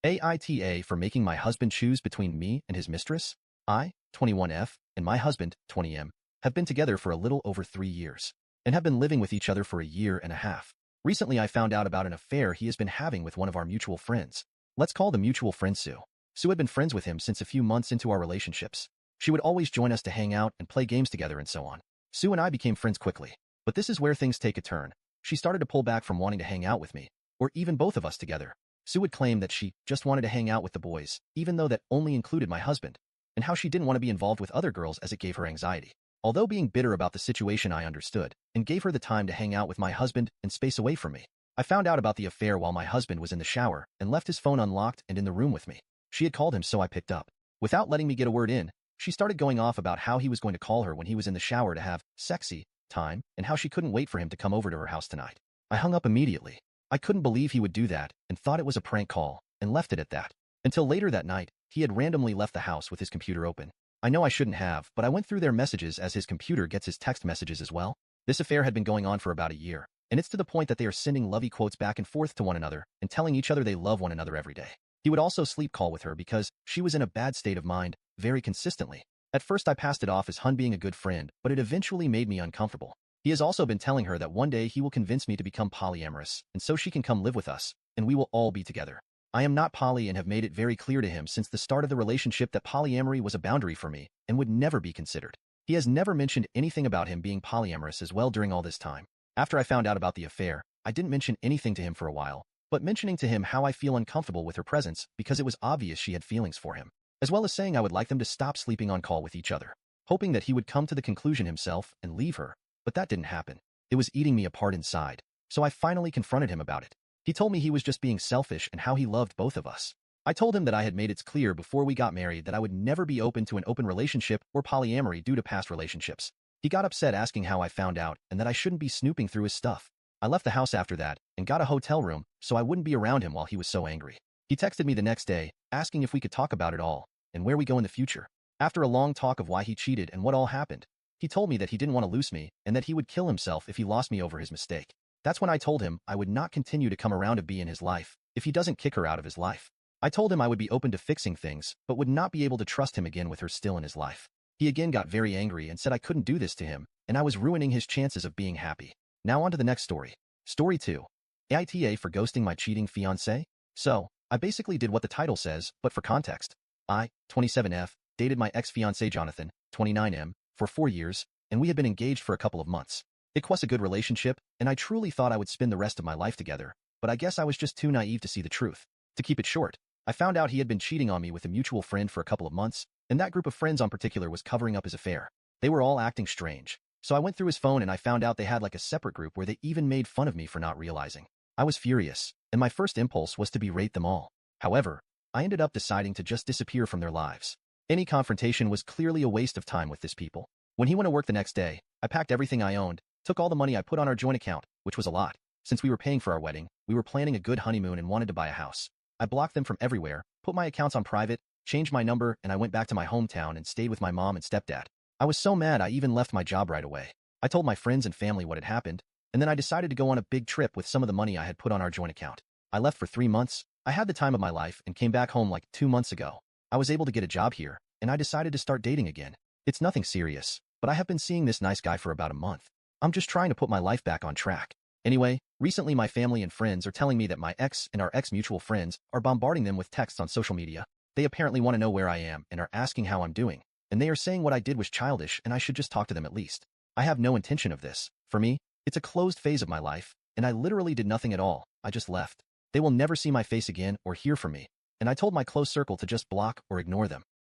AITAH for making my husband choose between me and his mistress. I, 21F, and my husband, 20M, have been together for a little over 3 years and have been living with each other for a year and a half. Recently, I found out about an affair he has been having with one of our mutual friends. Let's call the mutual friend Sue. Sue had been friends with him since a few months into our relationships. She would always join us to hang out and play games together and so on. Sue and I became friends quickly, but this is where things take a turn. She started to pull back from wanting to hang out with me, or even both of us together. Sue would claim that she just wanted to hang out with the boys, even though that only included my husband, and how she didn't want to be involved with other girls as it gave her anxiety. Although being bitter about the situation, I understood and gave her the time to hang out with my husband and space away from me. I found out about the affair while my husband was in the shower and left his phone unlocked and in the room with me. She had called him, so I picked up. Without letting me get a word in, she started going off about how he was going to call her when he was in the shower to have sexy time and how she couldn't wait for him to come over to her house tonight. I hung up immediately. I couldn't believe he would do that and thought it was a prank call and left it at that. Until later that night, he had randomly left the house with his computer open. I know I shouldn't have, but I went through their messages as his computer gets his text messages as well. This affair had been going on for about a year, and it's to the point that they are sending lovey quotes back and forth to one another and telling each other they love one another every day. He would also sleep call with her because she was in a bad state of mind very consistently. At first I passed it off as Hun being a good friend, but it eventually made me uncomfortable. He has also been telling her that one day he will convince me to become polyamorous, and so she can come live with us, and we will all be together. I am not poly and have made it very clear to him since the start of the relationship that polyamory was a boundary for me and would never be considered. He has never mentioned anything about him being polyamorous as well during all this time. After I found out about the affair, I didn't mention anything to him for a while, but mentioning to him how I feel uncomfortable with her presence because it was obvious she had feelings for him, as well as saying I would like them to stop sleeping on call with each other, hoping that he would come to the conclusion himself and leave her. But that didn't happen. It was eating me apart inside, so I finally confronted him about it. He told me he was just being selfish and how he loved both of us. I told him that I had made it clear before we got married that I would never be open to an open relationship or polyamory due to past relationships. He got upset asking how I found out and that I shouldn't be snooping through his stuff. I left the house after that and got a hotel room so I wouldn't be around him while he was so angry. He texted me the next day, asking if we could talk about it all and where we go in the future. After a long talk of why he cheated and what all happened, he told me that he didn't want to lose me and that he would kill himself if he lost me over his mistake. That's when I told him I would not continue to come around to be in his life if he doesn't kick her out of his life. I told him I would be open to fixing things, but would not be able to trust him again with her still in his life. He again got very angry and said I couldn't do this to him, and I was ruining his chances of being happy. Now on to the next story. Story 2. AITAH for ghosting my cheating fiancé? So, I basically did what the title says, but for context. I, 27F, dated my ex-fiancé Jonathan, 29M, for 4 years, and we had been engaged for a couple of months. It was a good relationship, and I truly thought I would spend the rest of my life together, but I guess I was just too naive to see the truth. To keep it short, I found out he had been cheating on me with a mutual friend for a couple of months, and that group of friends in particular was covering up his affair. They were all acting strange. So I went through his phone and I found out they had like a separate group where they even made fun of me for not realizing. I was furious, and my first impulse was to berate them all. However, I ended up deciding to just disappear from their lives. Any confrontation was clearly a waste of time with this people. When he went to work the next day, I packed everything I owned, took all the money I put on our joint account, which was a lot. Since we were paying for our wedding, we were planning a good honeymoon and wanted to buy a house. I blocked them from everywhere, put my accounts on private, changed my number, and I went back to my hometown and stayed with my mom and stepdad. I was so mad I even left my job right away. I told my friends and family what had happened, and then I decided to go on a big trip with some of the money I had put on our joint account. I left for 3 months. I had the time of my life and came back home like 2 months ago. I was able to get a job here, and I decided to start dating again. It's nothing serious, but I have been seeing this nice guy for about a month. I'm just trying to put my life back on track. Anyway, recently my family and friends are telling me that my ex and our ex-mutual friends are bombarding them with texts on social media. They apparently want to know where I am and are asking how I'm doing, and they are saying what I did was childish and I should just talk to them at least. I have no intention of this. For me, it's a closed phase of my life, and I literally did nothing at all. I just left. They will never see my face again or hear from me, and I told my close circle to just block or ignore them.